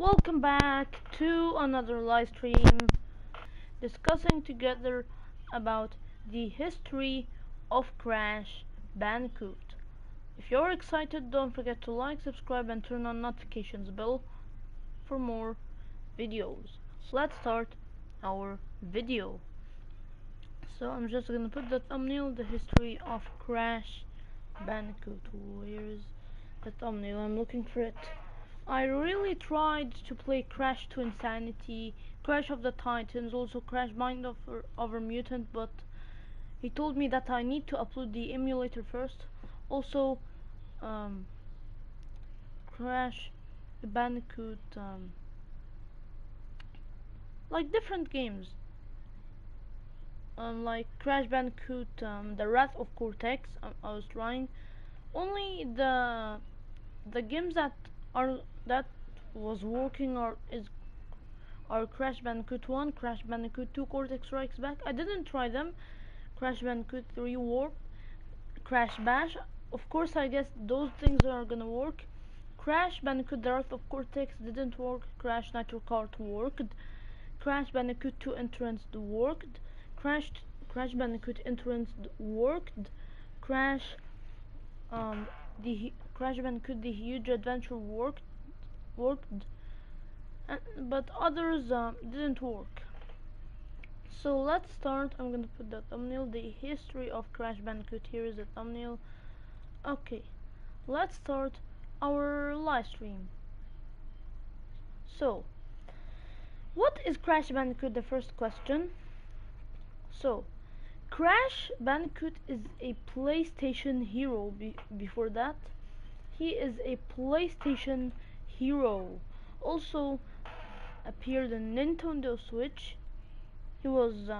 Welcome back to another live stream discussing together about the history of Crash Bandicoot. If you're excited, don't forget to like, subscribe and turn on notifications bell for more videos. Let's start our video. So I'm just gonna put the thumbnail, the history of Crash Bandicoot. Where's the thumbnail? I'm looking for it. I really tried to play Crash to Insanity, Crash of the Titans, also Crash Over Mutant, but he told me that I need to upload the emulator first. Also, Crash Bandicoot, like different games, like Crash Bandicoot, The Wrath of Cortex. I was trying only the games are that was working are Crash Bandicoot 1, Crash Bandicoot 2, Cortex Strikes Back. I didn't try them. Crash Bandicoot 3 Warp, Crash Bash. Of course, I guess those things are gonna work. Crash Bandicoot The Wrath of Cortex didn't work. Crash Nitro Kart worked. Crash Bandicoot 2 Entranced worked. Crash Bandicoot Entranced worked. Crash Crash Bandicoot The Huge Adventure worked, but others didn't work. So let's start. I'm gonna put the thumbnail, the history of Crash Bandicoot. Here is the thumbnail. Okay, let's start our live stream. So, what is Crash Bandicoot? The first question. So, Crash Bandicoot is a PlayStation hero. Before that, he is a PlayStation hero. Also appeared in Nintendo Switch. He was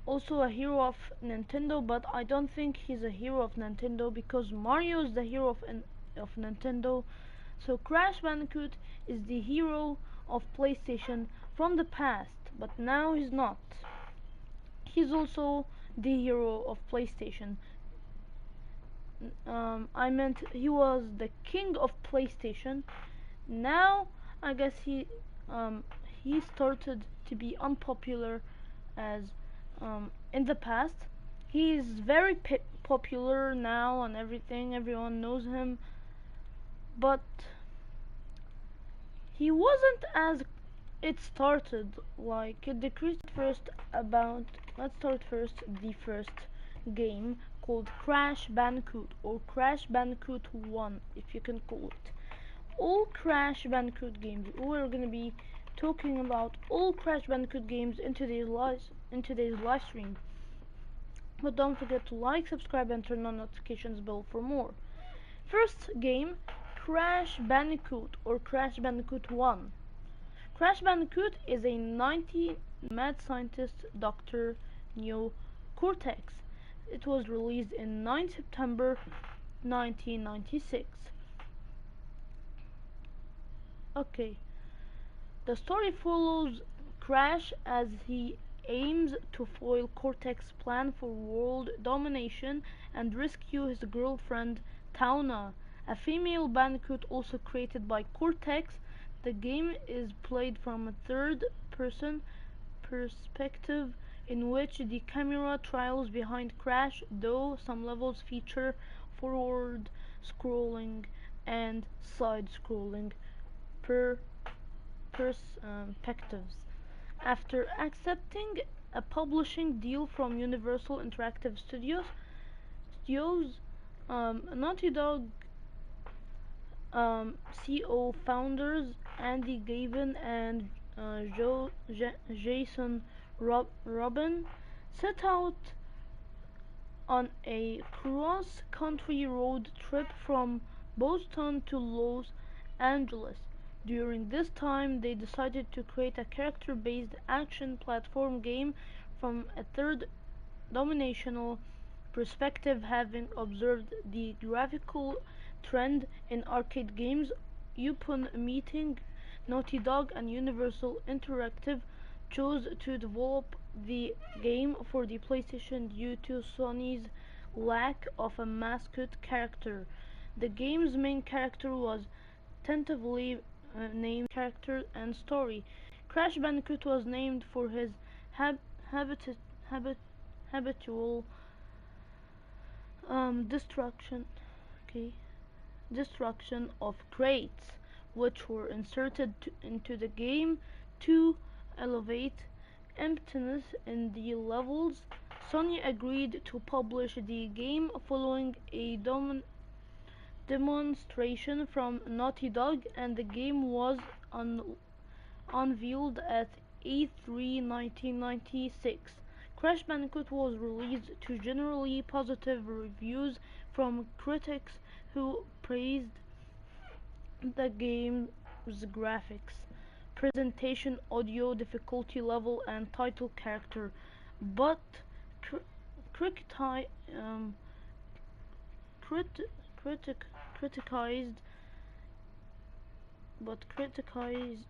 also a hero of Nintendo, but I don't think he's a hero of Nintendo because Mario is the hero of Nintendo. So Crash Bandicoot is the hero of PlayStation from the past, but now he's not. He's also the hero of PlayStation. I meant he was the king of PlayStation. Now I guess he started to be unpopular as in the past. He is very popular now and everything. Everyone knows him, but he wasn't as it started. Like it decreased first about. Let's start first the first game called Crash Bandicoot or Crash Bandicoot 1, if you can call it. All Crash Bandicoot games. We're gonna be talking about all Crash Bandicoot games in today's live stream. But don't forget to like, subscribe and turn on notifications bell for more. First game, Crash Bandicoot or Crash Bandicoot 1. Crash Bandicoot is a 90 mad scientist Dr. Neo Cortex. It was released in 9 September 1996. Okay. The story follows Crash as he aims to foil Cortex's plan for world domination and rescue his girlfriend Tauna, a female bandicoot also created by Cortex. The game is played from a third-person perspective in which the camera trails behind Crash, though some levels feature forward scrolling and side scrolling perspectives. After accepting a publishing deal from Universal Interactive Studios, Naughty Dog CO founders Andy Gavin and Jason Robin set out on a cross-country road trip from Boston to Los Angeles. During this time, they decided to create a character-based action platform game from a third-dimensional perspective. Having observed the graphical trend in arcade games upon meeting Naughty Dog, and Universal Interactive chose to develop the game for the PlayStation due to Sony's lack of a mascot character. The game's main character was tentatively named character and story. Crash Bandicoot was named for his hab- habit- habit- habitual destruction. Okay, destruction of crates, which were inserted into the game to elevate emptiness in the levels. Sony agreed to publish the game following a demonstration from Naughty Dog, and the game was unveiled at E3 1996. Crash Bandicoot was released to generally positive reviews from critics who praised the game's graphics, presentation, audio, difficulty level, and title character, but cr- criti- um, crit- critic- criticized criticized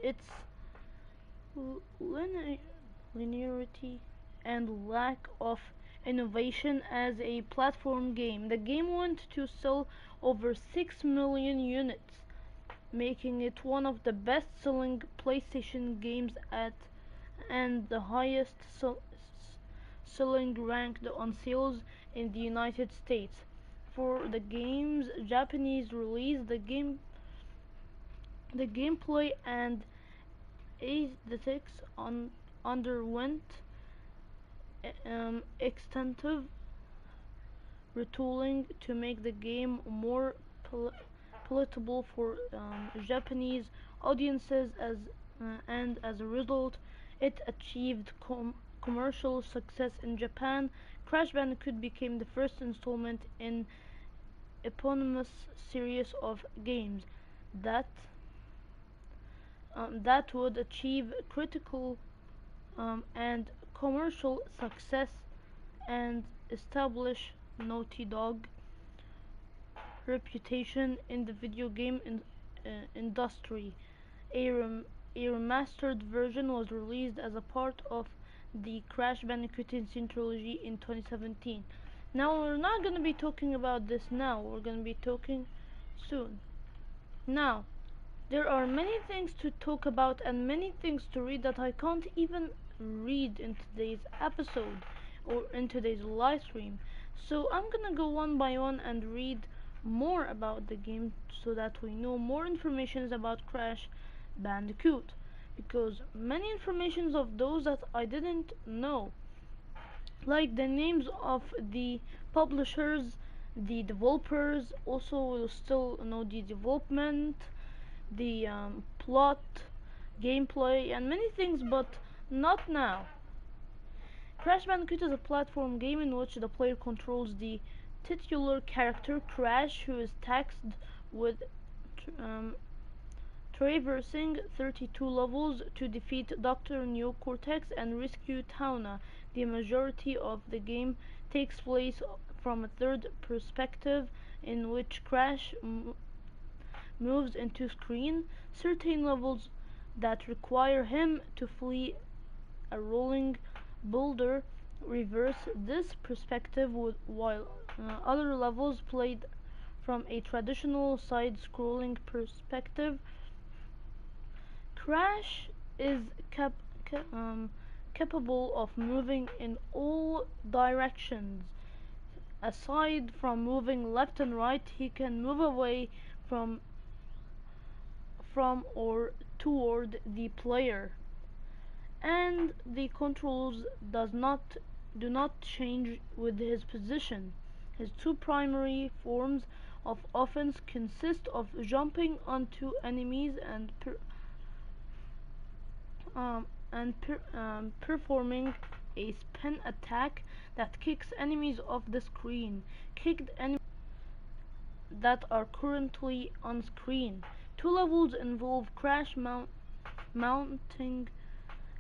its linearity and lack of innovation as a platform game. The game went to sell over 6 million units, making it one of the best-selling PlayStation games and the highest selling ranked on sales in the United States. For the game's Japanese release, the gameplay and aesthetics underwent extensive retooling to make the game more palatable for Japanese audiences, and as a result, it achieved commercial success in Japan. Crash Bandicoot became the first installment in eponymous series of games that that would achieve critical and commercial success and establish Naughty Dog reputation in the video game industry. A, a remastered version was released as a part of the Crash Bandicoot Insane Trilogy in 2017. Now we're not going to be talking about this now, we're going to be talking soon. Now, there are many things to talk about and many things to read that I can't even read in today's episode or in today's live stream. So I'm gonna go one by one and read more about the game so that we know more information about Crash Bandicoot. Because many informations of those that I didn't know, like the names of the publishers, the developers, also will still know the development, the plot, gameplay, and many things, but not now. Crash Bandicoot is a platform game in which the player controls the titular character Crash, who is tasked with um, traversing 32 levels to defeat Dr. Neocortex and rescue Tauna. The majority of the game takes place from a third perspective in which Crash moves into screen. Certain levels that require him to flee a rolling boulder reverse this perspective, while other levels played from a traditional side-scrolling perspective. Crash is capable of moving in all directions. Aside from moving left and right, he can move away from or toward the player, and the controls do not change with his position. His two primary forms of offense consist of jumping onto enemies performing a spin attack that kicks enemies off the screen. Kicked enemies that are currently on screen. Two levels involve Crash mounting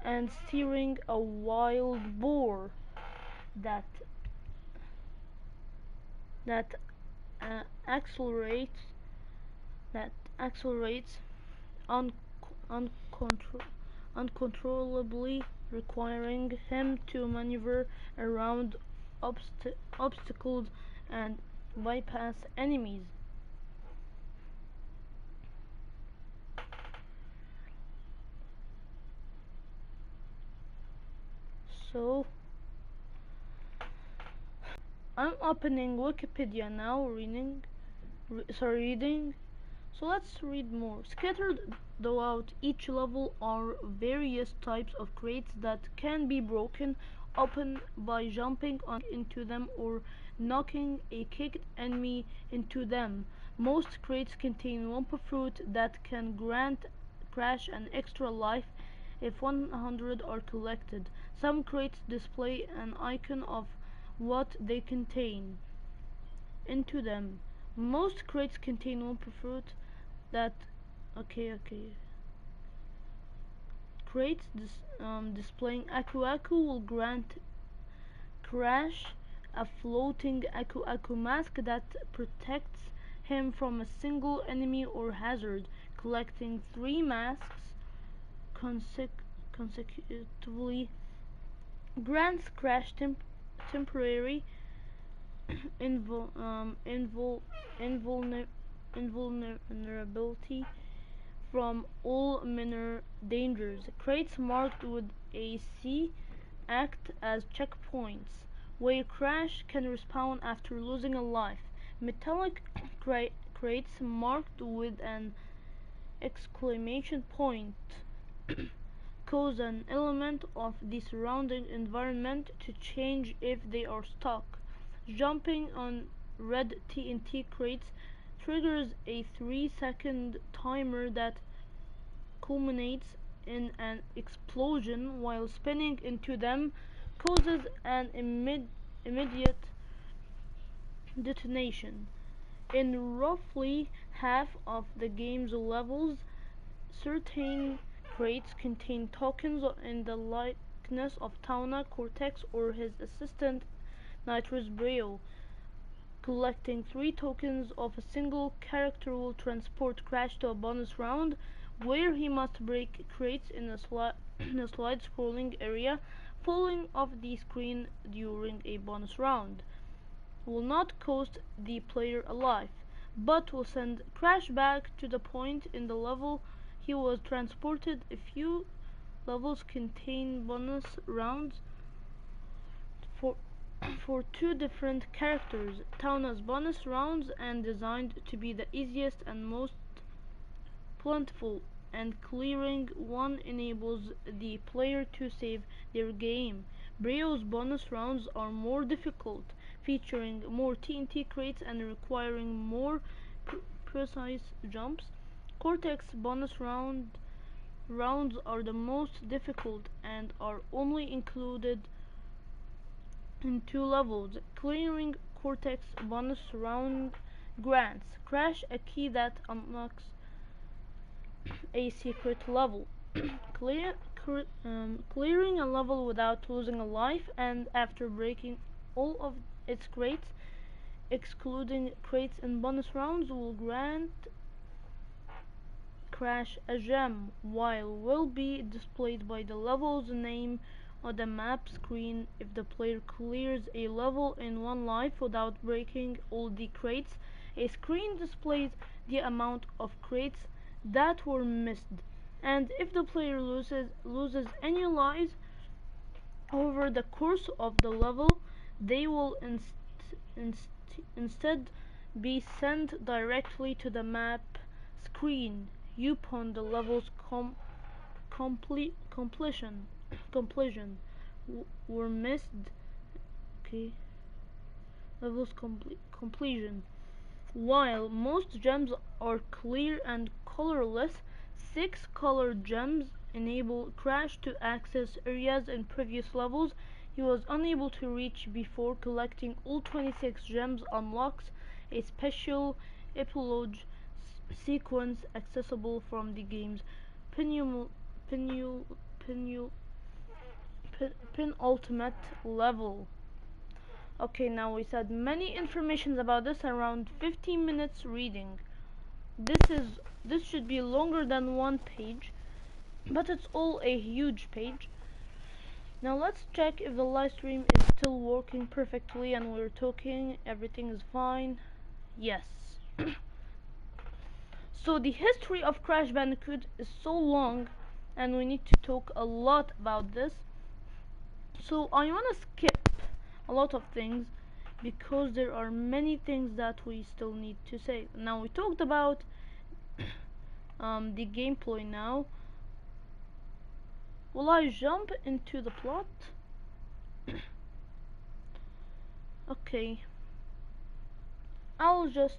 and steering a wild boar that that uh, accelerates that accelerates un- uncontrol- uncontrollably, requiring him to maneuver around obstacles and bypass enemies. So I'm opening Wikipedia now, reading. So let's read more. Scattered throughout each level are various types of crates that can be broken open by jumping into them or knocking a kicked enemy into them. Most crates contain Wumpa fruit that can grant Crash an extra life if 100 are collected. Some crates display an icon of what they contain into them. Most crates contain Wumpa fruit that okay. Crates displaying Aku Aku will grant Crash a floating Aku Aku mask that protects him from a single enemy or hazard. Collecting 3 masks consecutively grants Crash temporary invul invul invulnerability from all minor dangers. Crates marked with a C act as checkpoints, where Crash can respawn after losing a life. Metallic crates marked with an exclamation point cause an element of the surrounding environment to change if they are stuck. Jumping on red TNT crates triggers a 3-second timer that culminates in an explosion, while spinning into them causes an immediate detonation. In roughly half of the game's levels, certain crates contain tokens in the likeness of Tauna, Cortex, or his assistant Nitrous Brio. Collecting 3 tokens of a single character will transport Crash to a bonus round, where he must break crates in a slide scrolling area, falling off the screen during a bonus round will not cost the player a life, but will send Crash back to the point in the level he was transported. A few levels contain bonus rounds for for 2 different characters. Tauna's bonus rounds are designed to be the easiest and most plentiful, and clearing one enables the player to save their game. Brio's bonus rounds are more difficult, featuring more TNT crates and requiring more precise jumps. Cortex bonus rounds are the most difficult and are only included in 2 levels. Clearing Cortex bonus round grants Crash a key that unlocks a secret level. Clearing a level without losing a life and after breaking all of its crates, excluding crates in bonus rounds, will grant Crash a gem, while will be displayed by the level's name on the map screen. If the player clears a level in 1 life without breaking all the crates, a screen displays the amount of crates that were missed, and if the player loses any lives over the course of the level, they will instead be sent directly to the map screen upon the level's completion. Completion were missed. Okay, levels completion. While most gems are clear and colorless, 6 colored gems enable Crash to access areas in previous levels he was unable to reach before. Collecting all 26 gems unlocks a special epilogue sequence accessible from the game's penul- penul- penul- penultimate level. Okay, now we said many informations about this, around 15 minutes reading. This should be longer than 1 page, but it's all a huge page. Now let's check if the live stream is still working perfectly and we're talking everything is fine. Yes. So the history of Crash Bandicoot is so long and we need to talk a lot about this. So I want to skip a lot of things because there are many things that we still need to say. Now we talked about the gameplay. Now will I jump into the plot? Okay, I'll just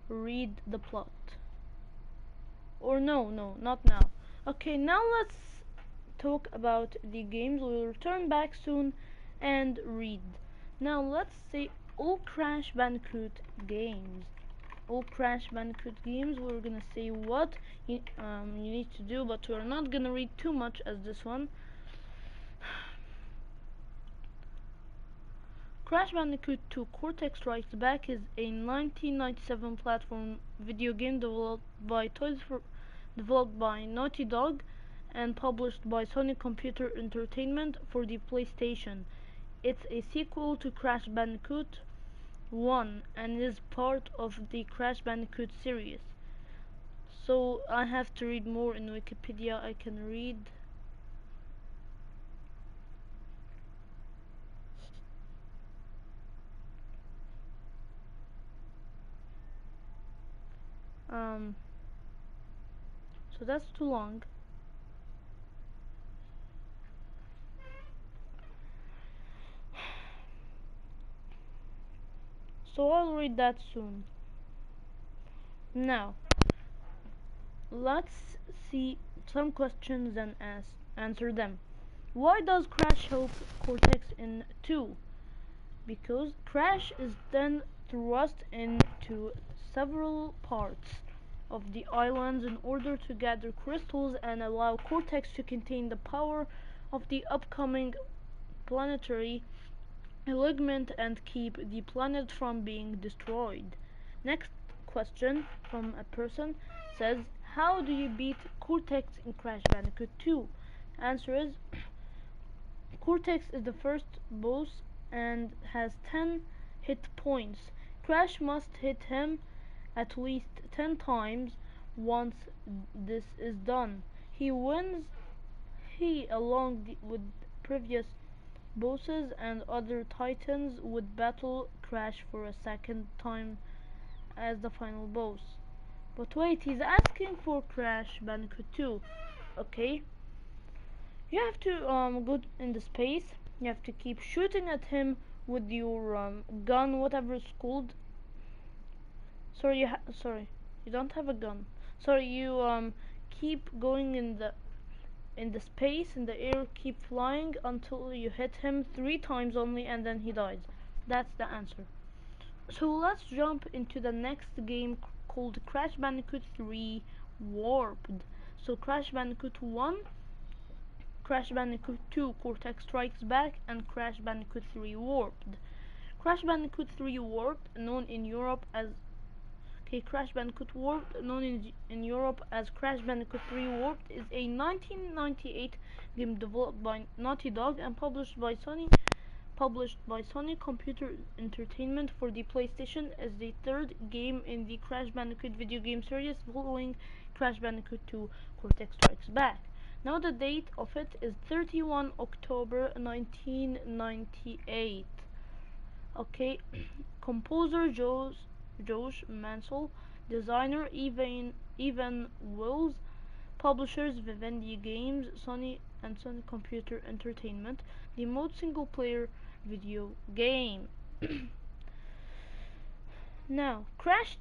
read the plot. Or no, not now. Okay, now let's talk about the games. We'll return back soon and read. Now let's say all Crash Bandicoot games. All Crash Bandicoot games. We're gonna say what you need to do, but we're not gonna read too much as this one. Crash Bandicoot 2 Cortex Strikes Back is a 1997 platform video game developed by Naughty Dog and published by Sony Computer Entertainment for the PlayStation. It's a sequel to Crash Bandicoot 1 and is part of the Crash Bandicoot series. So I have to read more in Wikipedia. I can read. So that's too long. So I'll read that soon. Now, let's see some questions and answer them. Why does Crash help Cortex in 2? Because Crash is then thrust into several parts of the islands in order to gather crystals and allow Cortex to contain the power of the upcoming planetary alignment and keep the planet from being destroyed. Next question from a person says, how do you beat Cortex in Crash Bandicoot 2? Answer is, Cortex is the first boss and has 10 hit points. Crash must hit him at least 10 times. Once this is done, he wins. He, along with previous bosses and other titans, would battle Crash for a second time as the final boss. But wait, he's asking for Crash Bandicoot 2. Okay, you have to go in the space. You have to keep shooting at him with your gun, whatever it's called. Sorry, you don't have a gun. Sorry, you keep going in the space, in the air, keep flying until you hit him 3 times only, and then he dies. That's the answer. So let's jump into the next game called Crash Bandicoot 3 Warped. So Crash Bandicoot 1, Crash Bandicoot 2 Cortex Strikes Back, and Crash Bandicoot 3 Warped. Crash Bandicoot 3 Warped, known in Europe as Crash Bandicoot Warped, known in Europe as Crash Bandicoot 3 Warped, is a 1998 game developed by Naughty Dog and published by Sony Computer Entertainment for the PlayStation as the third game in the Crash Bandicoot video game series following Crash Bandicoot 2 Cortex Strikes Back. Now the date of it is 31 October 1998. Okay, composer Josh Mansell, designer Evan Wills, publishers Vivendi Games, Sony and Sony Computer Entertainment, the mode single player video game. Now, Crash